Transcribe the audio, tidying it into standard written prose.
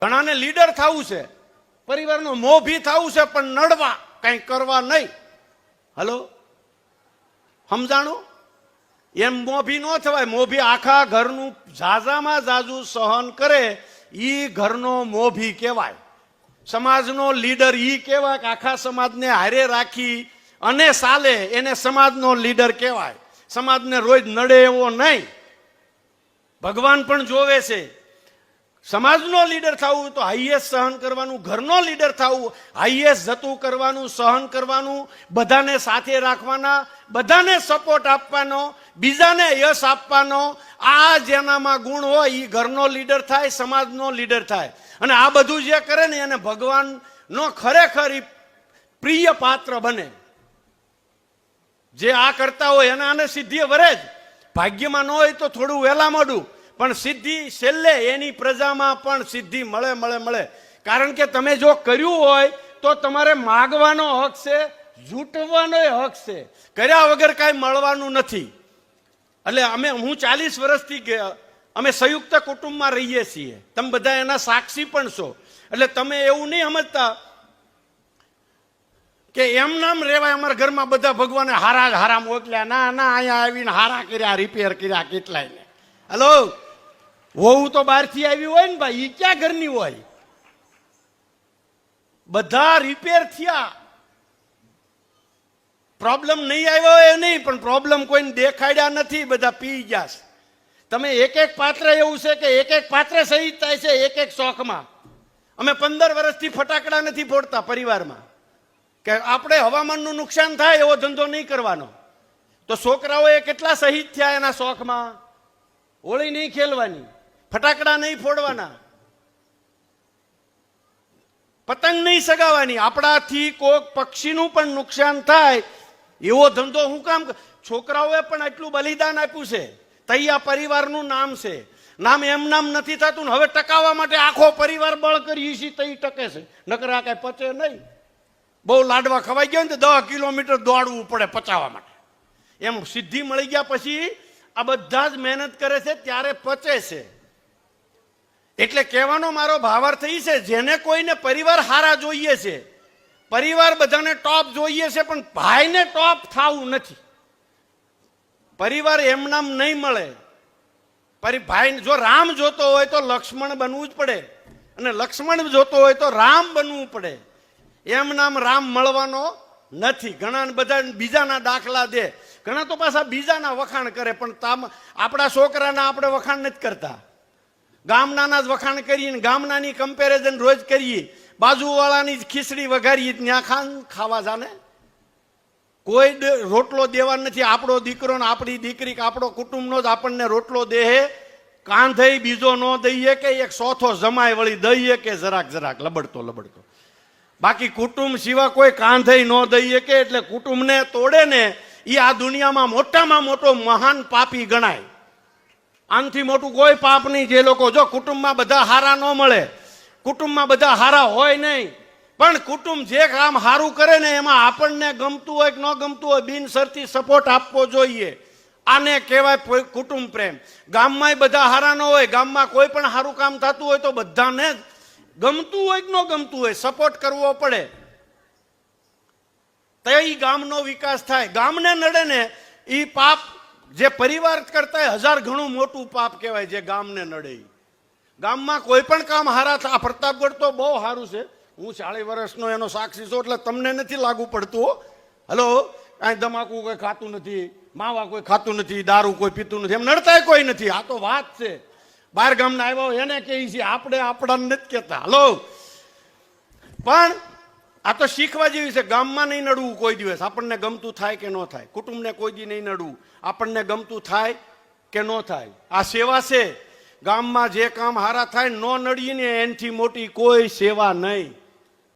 ઘણાને લીડર થવું છે, પરિવારનો મોભી થવું છે, પણ નડવા કઈ કરવા નહીં. હલો, સમજાણું? એમ મોભી ન થવાય. મોભી આખા ઘરનું ઝાઝામાં ઝાઝુ સહન કરે, ઈ ઘરનો મોભી કહેવાય. સમાજનો લીડર ઈ કહેવાય કે આખા સમાજને હારે રાખી અને ચાલે, એને સમાજનો લીડર કહેવાય. સમાજને રોજ નડે એવો નહીં. ભગવાન પણ જોવે છે. સમાજનો લીડર થવું તો હાઈએસ્ટ સહન કરવાનું, ઘરનો લીડર થવું હાઈએસ્ટ જતું કરવાનું, સહન કરવાનું, બધાને સાથે રાખવાના, બધાને સપોર્ટ આપવાનો, બીજાને યશ આપવાનો. આ જેનામાં ગુણ હોય એ ઘરનો લીડર થાય, સમાજનો લીડર થાય. અને આ બધું જે કરે ને એને ભગવાનનો ખરેખર પ્રિય પાત્ર બને. જે આ કરતા હોય એને આને સિદ્ધિ વરે જ. ભાગ્યમાં ન હોય તો થોડું વહેલા મોડું, પણ સિદ્ધિ છેલ્લે એની પ્રજામાં પણ સિદ્ધિ મળે મળે મળે. કારણ કે તમે જો કર્યું હોય તો તમારે માગવાનો હક છે, ઝૂંટવાનો હક છે. કર્યા વગર કાંઈ મળવાનું નથી. એટલે હું 40 વર્ષથી અમે સંયુક્ત કુટુંબમાં રહીએ છીએ. તમે બધા એના સાક્ષી પણ છો. એટલે તમે એવું નહીં સમજતા કે એમ નામ રેવાય અમારા ઘરમાં બધા ભગવાને હારા જ હારા મોકલ્યા. ના ના, અહીંયા આવીને હારા કર્યા, રિપેર કર્યા કેટલાય ને. હલો, વહુ તો બહારથી આવી હોય ને ભાઈ, ઈ ક્યાં ઘરની હોય? બધા રિપેર થયા. પ્રોબ્લેમ નહીં આવ્યો હોય નહીં, પણ પ્રોબ્લેમ કોઈને દેખાડ્યા નથી, બધા પી ગયા છે. તમે એક એક પાત્ર એવું છે કે એક એક પાત્ર શહીદ થાય છે એક એક શોખમાં. અમે 15 વર્ષથી ફટાકડા નથી ફોડતા પરિવારમાં, કે આપણે હવામાનનું નુકસાન થાય એવો ધંધો નહીં કરવાનો. તો છોકરાઓએ કેટલા શહીદ થયા એના શોખમાં. હોળી નહીં ખેલવાની, ફટાકડા નહીં ફોડવાના, પતંગ નહીં સગાવાની. આપણાથી કોઈક પક્ષીનું પણ નુકસાન થાય એવો ધંધો હું કામ? છોકરાઓએ પણ આટલું બલિદાન આપ્યું છે, તઈ આ પરિવારનું નામ છે. નામ એમ નામ નથી થતું ને. હવે ટકાવવા માટે આખો પરિવાર બળ કરીએ છીએ તઈ ટકે છે, નકર આ કઈ પચે નહીં. બહુ લાડવા ખવાઈ ગયા ને તો 10 કિલોમીટર દોડવું પડે પચાવવા માટે. એમ સિદ્ધિ મળી ગયા પછી આ બધા જ મહેનત કરે છે ત્યારે પચે છે. એટલે કહેવાનો મારો ભાવાર્થ એ છે, જેને કોઈને પરિવાર હારા જોઈએ છે, પરિવાર બધાને ટોપ જોઈએ છે, પણ ભાઈને ટોપ થવું નથી. પરિવાર એમ નામ નહીં મળે. ભાઈ જો રામ જોતો હોય તો લક્ષ્મણ બનવું જ પડે, અને લક્ષ્મણ જોતો હોય તો રામ બનવું પડે. એમ નામ રામ મળવાનો નથી. ઘણા બધા બીજાના દાખલા દે, ઘણા તો પાછા બીજાના વખાણ કરે, પણ આપણા છોકરાના આપણે વખાણ નથી કરતા. ગામનાના જ વખાણ કરીએ ને ગામનાની કમ્પેરિઝન રોજ કરીએ. બાજુવાળાની જ ખીચડી વઘારીએ ત્યાં ખાવા જાને. કોઈ રોટલો દેવા નથી. આપણો દીકરો ને આપણી દીકરી કે આપણો કુટુંબનો જ આપણને રોટલો દેહે. કાંધઈ બીજો ન દઈએ કે એક ચોથો જમાય વળી દઈએ કે જરાક જરાક લબડતો લબડતો. બાકી કુટુંબ સિવાય કોઈ કાંધઈ ન દઈએ કે. એટલે કુટુંબને તોડે ને એ આ દુનિયામાં મોટામાં મોટો મહાન પાપી ગણાય. આનથી મોટું કોઈ પાપ નહીં. જે લોકો જો કુટુંબમાં બધા હારા ન મળે, કુટુંબમાં બધા હારા હોય નહીં, પણ કુટુંબ જે કામ સારું કરે ને એમાં આપણને ગમતું હોય કે ન ગમતું હોય બિનશરતી સપોર્ટ આપવો જોઈએ. આને કહેવાય કુટુંબ પ્રેમ. ગામમાં બધા હારા ન હોય, ગામમાં કોઈ પણ સારું કામ થતું હોય તો બધાને ગમતું હોય કે ન ગમતું હોય સપોર્ટ કરવો પડે. તો એ ગામનો વિકાસ થાય. ગામને નડે ને એ પાપ જે પરિવાર કરતા 1000 ગણું મોટું પાપ કહેવાય જે ગામને નડે. ગામમાં કોઈ પણ કામ હારા થાય. પ્રતાપગઢ તો બહુ સારું છે. હું 40 વર્ષનો એનો સાક્ષી છું, એટલે તમને નથી લાગુ પડતું. હલો, કાંઈ તમાકુ કોઈ ખાતું નથી, માવા કોઈ ખાતું નથી, દારૂ કોઈ પીતું નથી, એમ નડતાય કોઈ નથી. આ તો વાત છે. બહાર ગામના આવ્યા એને કહે છે, આપણે આપણાને નથી કહેતા. હલો, પણ આ તો શીખવા જેવી છે. ગામમાં નહીં નડવું કોઈ દિવસ. આપણને ગમતું થાય કે ન થાય. કુટુંબને કોઈ દી નહીં નડવું. આપણને ગમતું થાય કે ન થાય. આ સેવા છે. ગામમાં જે કામ હારા થાય ન નડીએ ને એનાથી મોટી કોઈ સેવા નહીં.